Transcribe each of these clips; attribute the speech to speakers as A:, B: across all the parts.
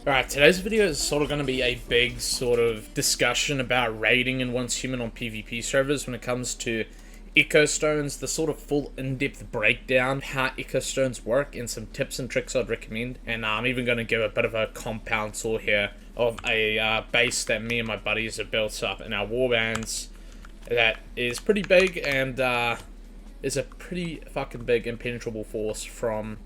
A: Alright, today's video is sort of going to be a big sort of discussion about raiding in Once Human on PvP servers when it comes to Echo Stones, the sort of full in-depth breakdown, how Echo Stones work, and some tips and tricks I'd recommend. And I'm even going to give a bit of a compound tour here of a base that me and my buddies have built up in our warbands that is pretty big and is a pretty fucking big impenetrable force from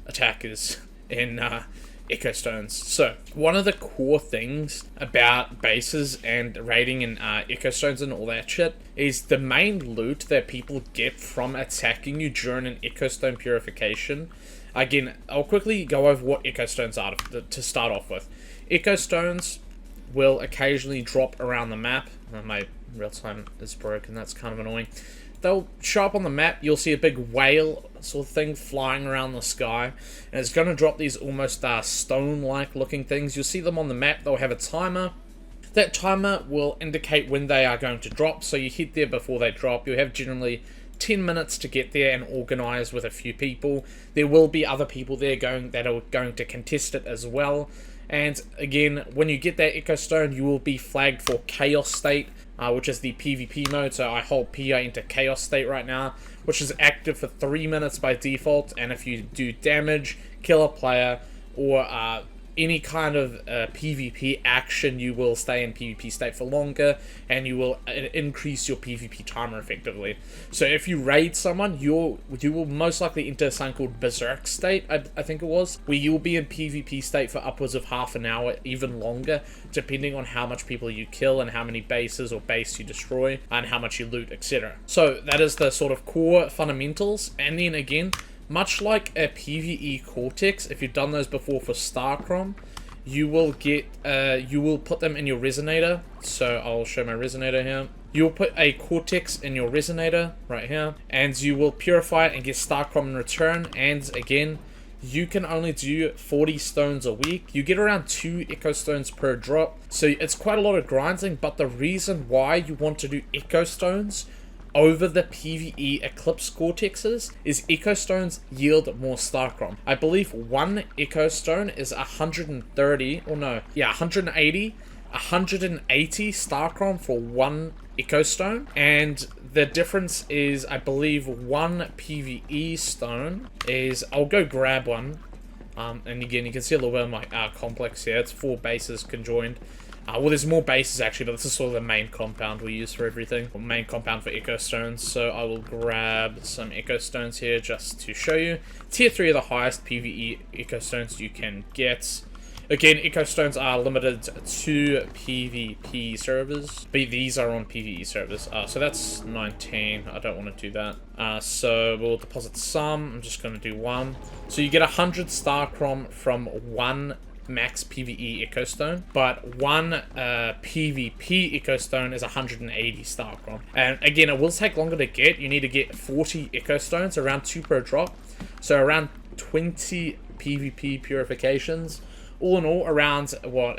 A: attackers in Echo Stones. So, one of the core things about bases and raiding in Echo Stones and all that shit is the main loot that people get from attacking you during an Echo Stone purification. Again, I'll quickly go over what Echo Stones are to start off with. Echo Stones will occasionally drop around the map. My real-time is broken, that's kind of annoying. They'll show up on the map, you'll see a big whale sort of thing flying around the sky, and it's going to drop these almost stone-like looking things. You'll see them on the map, they'll have a timer. That timer will indicate when they are going to drop, so you hit there before they drop. You have generally 10 minutes to get there and organize with a few people. There will be other people there that are going to contest it as well. And again, when you get that Echo Stone, you will be flagged for Chaos State, which is the PvP mode. So I hold PI into Chaos State right now, which is active for 3 minutes by default. And if you do damage, kill a player, or any kind of PvP action, you will stay in PvP state for longer, and you will increase your PvP timer effectively. So if you raid someone, you will most likely enter something called Berserk state, I think it was, where you'll be in PvP state for upwards of half an hour, even longer, depending on how much people you kill and how many bases or base you destroy and how much you loot, etc. So that is the sort of core fundamentals. And then again, much like a PvE Cortex, if you've done those before for Starcrom, you will put them in your resonator. So I'll show my resonator here. You'll put a Cortex in your resonator right here, and you will purify it and get Starcrom in return. And again, you can only do 40 stones a week. You get around 2 Echo Stones per drop, so it's quite a lot of grinding. But the reason why you want to do Echo Stones over the PvE Eclipse Cortexes is Echo Stones yield more Starcrom. I believe one Echo Stone is 180 Starcrom for one Echo Stone, and the difference is, I believe, one PvE Stone is, I'll go grab one, and again, you can see a little bit of my complex here. It's 4 bases conjoined. Well, there's more bases actually, but this is sort of the main compound we use for everything. Or main compound for Echo Stones. So I will grab some Echo Stones here just to show you. Tier 3 are the highest PvE Echo Stones you can get. Again, Echo Stones are limited to PvP servers, but these are on PvE servers. So that's 19. I don't want to do that. So we'll deposit some. I'm just going to do 1. So you get 100 Starcrom from 1 max PvE Echo Stone, but one PvP Echo Stone is 180 Starcrom. And again, it will take longer to get. You need to get 40 Echo Stones, around 2 per drop, so around 20 PvP purifications. All in all, around what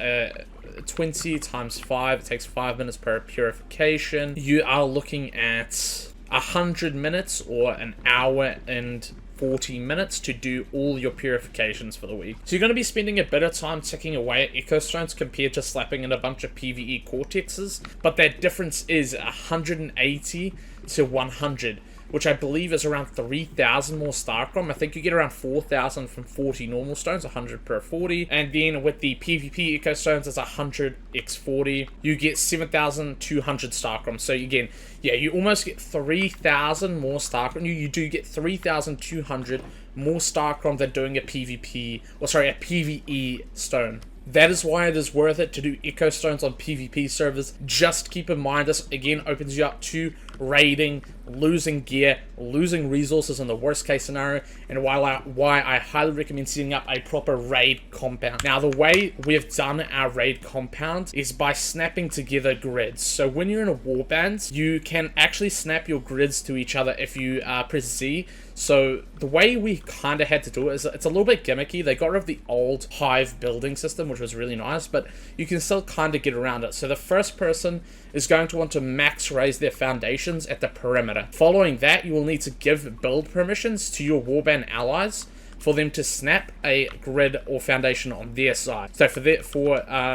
A: 20 times 5, it takes 5 minutes per purification. You are looking at 100 minutes or an hour and 40 minutes to do all your purifications for the week. So you're going to be spending a bit of time ticking away at Echo Stones compared to slapping in a bunch of PvE Cortexes, but that difference is 180 to 100, which I believe is around 3,000 more Starcrom. I think you get around 4,000 from 40 normal stones, 100 per 40. And then with the PvP Echo Stones, it's 100 x 40. You get 7,200 Starcrom. So again, yeah, you almost get 3,000 more Starcrom. You do get 3,200 more Starcrom than doing a PvP, or sorry, a PvE stone. That is why it is worth it to do Echo Stones on PvP servers. Just keep in mind, this again opens you up to raiding, losing gear, losing resources in the worst case scenario, and why I highly recommend setting up a proper raid compound. Now, the way we've done our raid compound is by snapping together grids. So when you're in a warband, you can actually snap your grids to each other if you press Z. So the way we kind of had to do it is, it's a little bit gimmicky. They got rid of the old hive building system, which was really nice, but you can still kind of get around it. So the first person is going to want to max raise their foundations at the perimeter. Following that, you will need to give build permissions to your warband allies. for them to snap a grid or foundation on their side. So for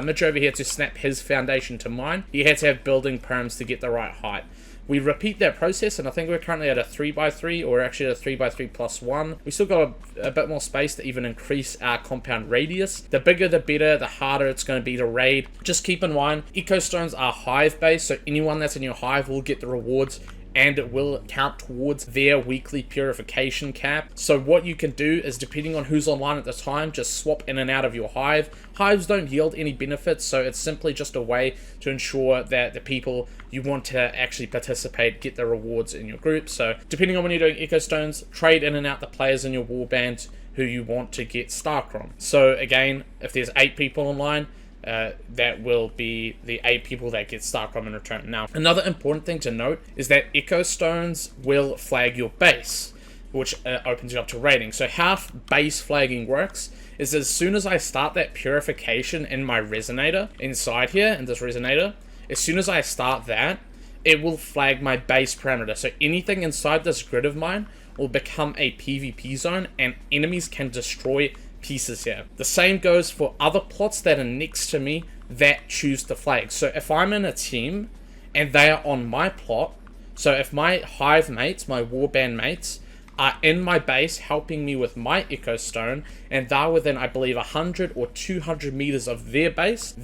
A: Mitch over here to snap his foundation to mine, he had to have building perms to get the right height. We repeat that process, and I think we're currently at a 3x3, or actually at a 3x3 plus 1. We still got a bit more space to even increase our compound radius. The bigger the better, the harder it's going to be to raid. Just keep in mind, eco stones are hive based, so anyone that's in your hive will get the rewards, and it will count towards their weekly purification cap. So what you can do is, depending on who's online at the time, just swap in and out of your hive. Hives don't yield any benefits, so it's simply just a way to ensure that the people you want to actually participate get the rewards in your group. So depending on when you're doing eco stones, trade in and out the players in your warband who you want to get Starcrom. So again, if there's 8 people online, that will be the 8 people that get Starcrom in return. Now, another important thing to note is that eco stones will flag your base, which opens you up to raiding. So how base flagging works is, as soon as I start that purification in my resonator, inside here, in this resonator, as soon as I start that, it will flag my base parameter. So anything inside this grid of mine will become a PvP zone, and enemies can destroy pieces here. The same goes for other plots that are next to me that choose to flag. So if I'm in a team and they are on my plot, so if my hive mates, my warband mates, are in my base helping me with my eco stone, and they're within, I believe, 100 or 200 meters of their base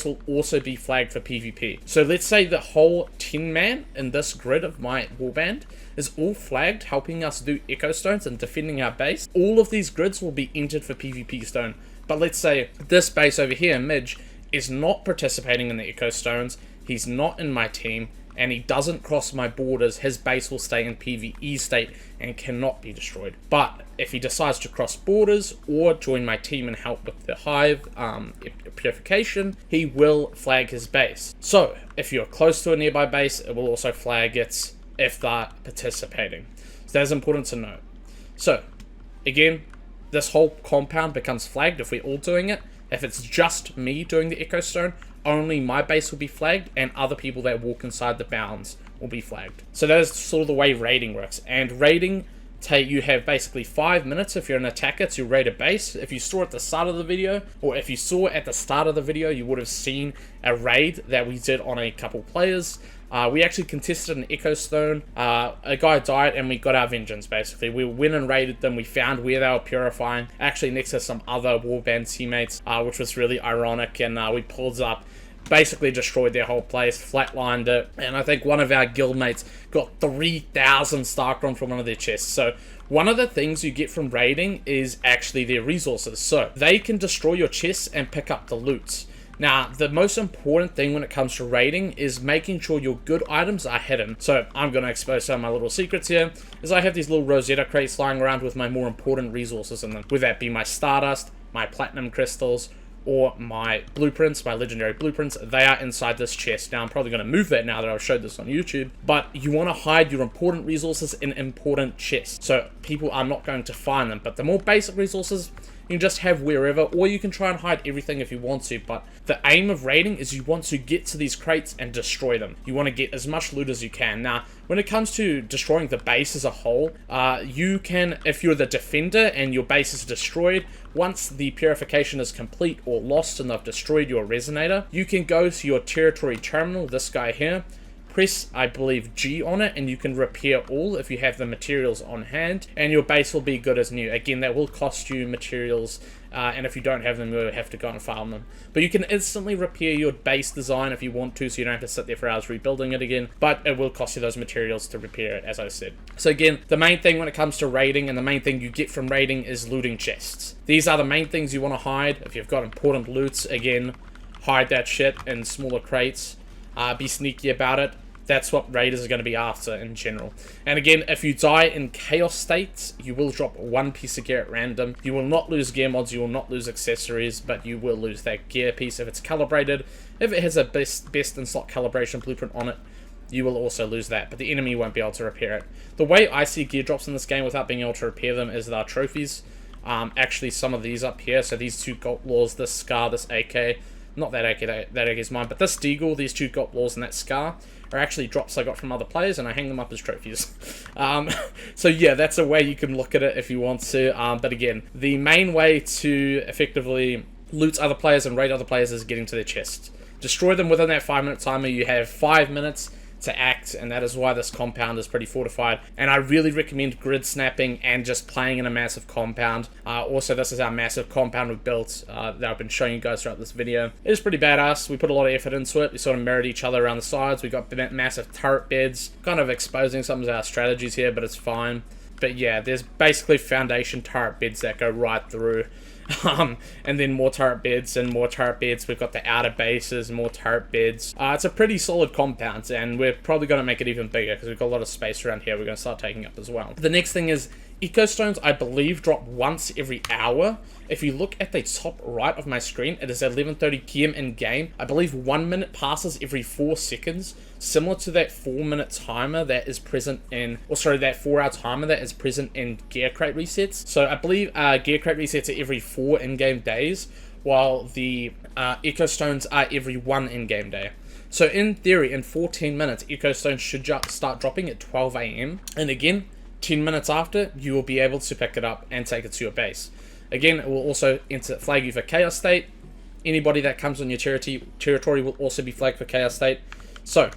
A: will also be flagged for PvP. So let's say the whole 10 man in this grid of my warband is all flagged, helping us do eco stones and defending our base. All of these grids will be entered for PvP stone. But let's say this base over here, Midge, is not participating in the eco stones, he's not in my team, and he doesn't cross my borders, his base will stay in PvE state and cannot be destroyed. But if he decides to cross borders or join my team and help with the hive purification, he will flag his base. So if you're close to a nearby base, it will also flag it if they're participating. So that's important to note. So again, this whole compound becomes flagged if we're all doing it. If it's just me doing the eco stone, only my base will be flagged, and other people that walk inside the bounds will be flagged. So that is sort of the way raiding works. And raiding, you have basically 5 minutes if you're an attacker to raid a base. If you saw at the start of the video, or if you saw at the start of the video, you would have seen a raid that we did on a couple players. We actually contested an eco stone. A guy died and we got our vengeance, basically. We went and raided them. We found where they were purifying, actually next to some other warband teammates, which was really ironic. And we pulled up, basically destroyed their whole place, flatlined it. And I think one of our guildmates got 3,000 Starcrom from one of their chests. So one of the things you get from raiding is actually their resources. So they can destroy your chests and pick up the loot. Now, the most important thing when it comes to raiding is making sure your good items are hidden. So I'm going to expose some of my little secrets here, is I have these little Rosetta crates lying around with my more important resources in them. Whether that be my Stardust, my Platinum Crystals, or my blueprints, my legendary blueprints, they are inside this chest. Now, I'm probably going to move that now that I've showed this on YouTube, but you want to hide your important resources in important chests, so people are not going to find them. But the more basic resources, you can just have wherever, or you can try and hide everything if you want to, but the aim of raiding is you want to get to these crates and destroy them. You want to get as much loot as you can. Now, when it comes to destroying the base as a whole, you can, if you're the defender and your base is destroyed, once the purification is complete or lost and they've destroyed your resonator, you can go to your territory terminal, this guy here, press, I believe, G on it, and you can repair all if you have the materials on hand, and your base will be good as new. Again, that will cost you materials, and if you don't have them, you'll have to go and farm them. But you can instantly repair your base design if you want to, so you don't have to sit there for hours rebuilding it again, but it will cost you those materials to repair it, as I said. So again, the main thing when it comes to raiding, and the main thing you get from raiding, is looting chests. These are the main things you want to hide. If you've got important loots, again, hide that shit in smaller crates. Be sneaky about it. That's what raiders are going to be after in general. And again, if you die in chaos states, you will drop one piece of gear at random. You will not lose gear mods, you will not lose accessories, but you will lose that gear piece if it's calibrated. If it has a best in slot calibration blueprint on it, you will also lose that, but the enemy won't be able to repair it. The way I see gear drops in this game without being able to repair them is our trophies. Actually, some of these up here, so these two gold laws, this Scar, this AK, Not that egg is mine, but this deagle, these 2 goblins, and that scar are actually drops I got from other players, and I hang them up as trophies. So yeah, that's a way you can look at it if you want to. But again, the main way to effectively loot other players and raid other players is getting to their chest. Destroy them within that 5-minute timer. You have 5 minutes to act, and that is why this compound is pretty fortified. And I really recommend grid snapping and just playing in a massive compound. Also, this is our massive compound we built that I've been showing you guys throughout this video. It is pretty badass. We put a lot of effort into it. We sort of mirrored each other around the sides. We got massive turret beds, kind of exposing some of our strategies here, but it's fine. But yeah, there's basically foundation turret beds that go right through. And then more turret beds and more turret beds. We've got the outer bases, more turret beds. It's a pretty solid compound, and we're probably going to make it even bigger because we've got a lot of space around here we're going to start taking up as well. The next thing is ecostones, I believe, drop once every hour. If you look at the top right of my screen, it is 11:30 PM in game. I believe 1 minute passes every 4 seconds, similar to that 4-minute timer that is present in, or sorry, that 4-hour timer that is present in gear crate resets. So I believe gear crate resets are every 4 in-game days, while the ecostones are every 1 in-game day. So in theory, in 14 minutes, ecostones should start dropping at 12 AM. And again, 10 minutes after, you will be able to pick it up and take it to your base. Again, it will also flag you for chaos state. Anybody that comes on your territory will also be flagged for chaos state. So,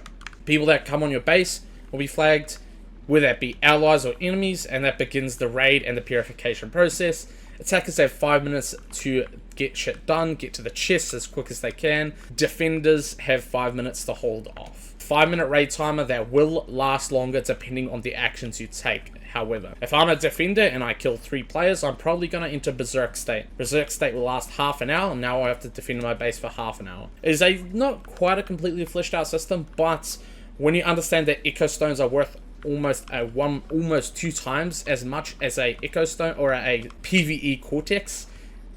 A: people that come on your base will be flagged, whether that be allies or enemies, and that begins the raid and the purification process. Attackers have 5 minutes to get shit done, get to the chests as quick as they can. Defenders have 5 minutes to hold off. 5-minute raid timer that will last longer depending on the actions you take. However, if I'm a defender and I kill 3 players, I'm probably going to enter Berserk State. Berserk State will last half an hour, and now I have to defend my base for half an hour. It is not quite a completely fleshed out system, but when you understand that ecostones are worth almost 2 times as much as a ecostone or a PvE cortex,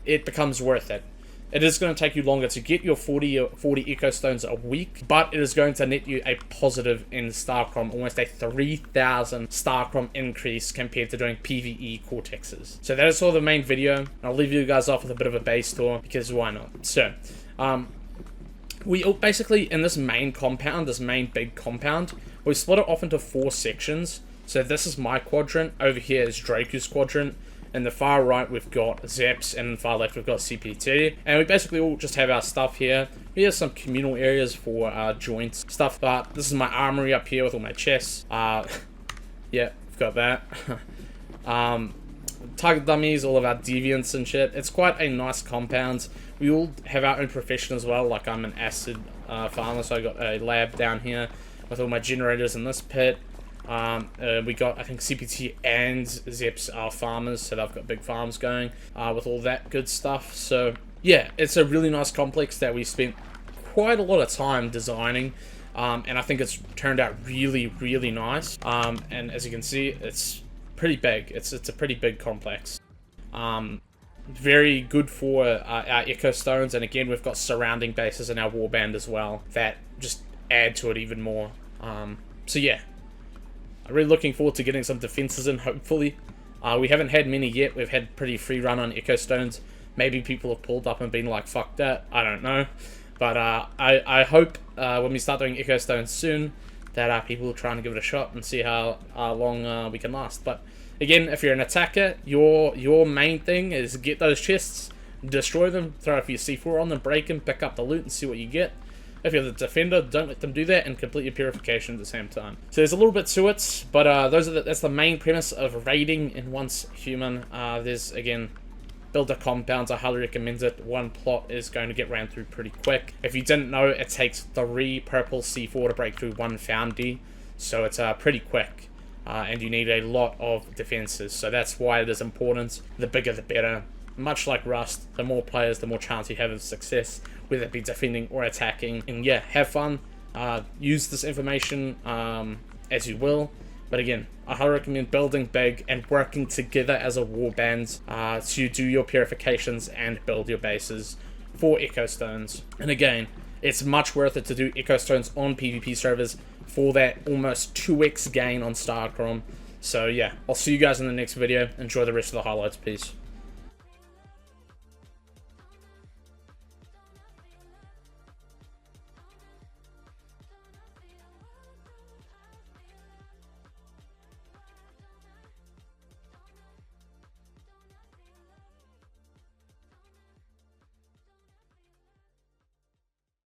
A: it becomes worth it. It is going to take you longer to get your 40 ecostones a week, but it is going to net you a positive in Starcrom, almost a 3,000 Starcrom increase compared to doing PvE cortexes. So that is all the main video. I'll leave you guys off with a bit of a base tour, because why not? So, we basically, in this main compound, this main big compound, we split it off into 4 sections. So this is my quadrant, over here is Draku's quadrant. In the far right, we've got Zeps, and in the far left, we've got CPT. And we basically all just have our stuff here. We have some communal areas for joints stuff, but this is my armory up here with all my chests. Yeah, we've got that. Target dummies, all of our deviants and shit. It's quite a nice compound. We all have our own profession as well, like I'm an acid farmer, so I got a lab down here with all my generators in this pit. We got, I think, CPT and Zeps are farmers, so they've got big farms going with all that good stuff. So yeah, it's a really nice complex that we spent quite a lot of time designing, and I think it's turned out really, really nice. And as you can see, it's pretty big. It's a pretty big complex. Very good for our ecostones, and again, we've got surrounding bases in our warband as well that just add to it even more. So yeah, I'm really looking forward to getting some defenses in, hopefully. We haven't had many yet. We've had pretty free run on ecostones. Maybe people have pulled up and been like, fuck that, I don't know. But I hope when we start doing ecostones soon that people will try and give it a shot and see how long we can last. But again, if you're an attacker, your main thing is get those chests, destroy them, throw a few C4 on them, break them, pick up the loot and see what you get. If you're the defender, don't let them do that, and complete your purification at the same time. So there's a little bit to it, but that's the main premise of raiding in Once Human. There's, again, builder compounds. I highly recommend it. One plot is going to get ran through pretty quick. If you didn't know, it takes 3 purple C4 to break through 1 foundy, so it's pretty quick. And you need a lot of defenses, so that's why it is important. The bigger the better. Much like Rust, the more players, the more chance you have of success, whether it be defending or attacking. And yeah, have fun. Use this information as you will. But again, I highly recommend building big and working together as a warband to do your purifications and build your bases for ecostones. And again, it's much worth it to do ecostones on PvP servers for that almost 2x gain on Starcrom. So yeah, I'll see you guys in the next video. Enjoy the rest of the highlights. Peace.